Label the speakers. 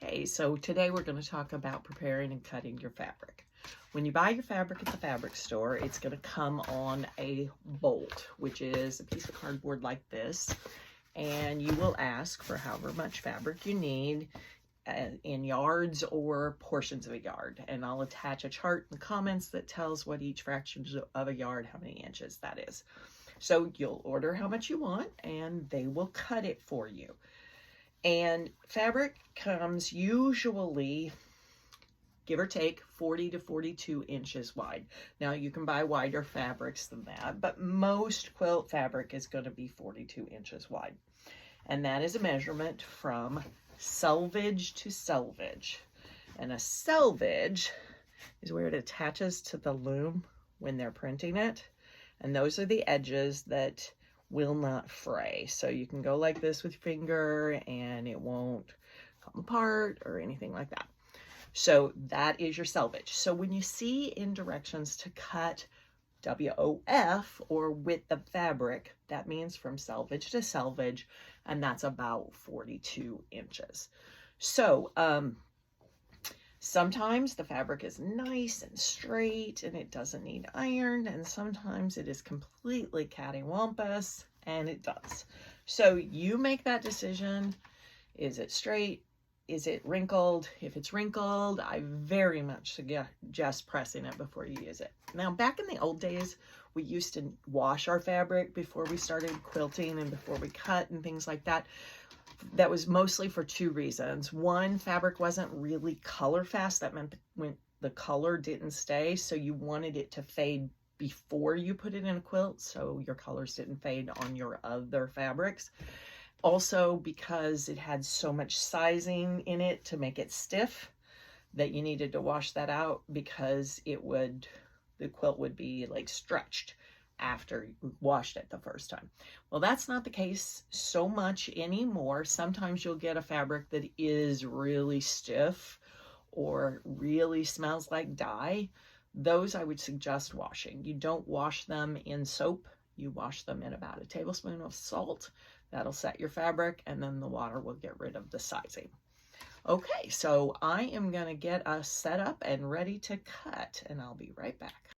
Speaker 1: Okay, so today we're going to talk about preparing and cutting your fabric. When you buy your fabric at the fabric store, it's going to come on a bolt, which is a piece of cardboard like this, and you will ask for however much fabric you need in yards or portions of a yard, and I'll attach a chart in the comments that tells what each fraction of a yard, how many inches that is. So you'll order how much you want and they will cut it for you. And fabric comes usually, give or take, 40 to 42 inches wide. Now you can buy wider fabrics than that, but most quilt fabric is going to be 42 inches wide. And that is a measurement from selvage to selvage. And a selvage is where it attaches to the loom when they're printing it. And those are the edges that will not fray. So you can go like this with your finger and it won't come apart or anything like that. So that is your selvage. So when you see in directions to cut WOF, or width of fabric, that means from selvage to selvage, and that's about 42 inches. So sometimes the fabric is nice and straight and it doesn't need iron, and sometimes it is completely cattywampus and it does. So you make that decision. Is it straight? Is it wrinkled? If it's wrinkled, I very much suggest pressing it before you use it. Now, back in the old days, we used to wash our fabric before we started quilting and before we cut and things like that. That was mostly for two reasons. One, fabric wasn't really color fast. That meant when the color didn't stay, so you wanted it to fade before you put it in a quilt so your colors didn't fade on your other fabrics. Also, because it had so much sizing in it to make it stiff, that you needed to wash that out because the quilt would be like stretched after you washed it the first time. Well, that's not the case so much anymore. Sometimes you'll get a fabric that is really stiff or really smells like dye. Those I would suggest washing. You don't wash them in soap. You wash them in about a tablespoon of salt. That'll set your fabric, and then the water will get rid of the sizing. Okay, so I am going to get us set up and ready to cut, and I'll be right back.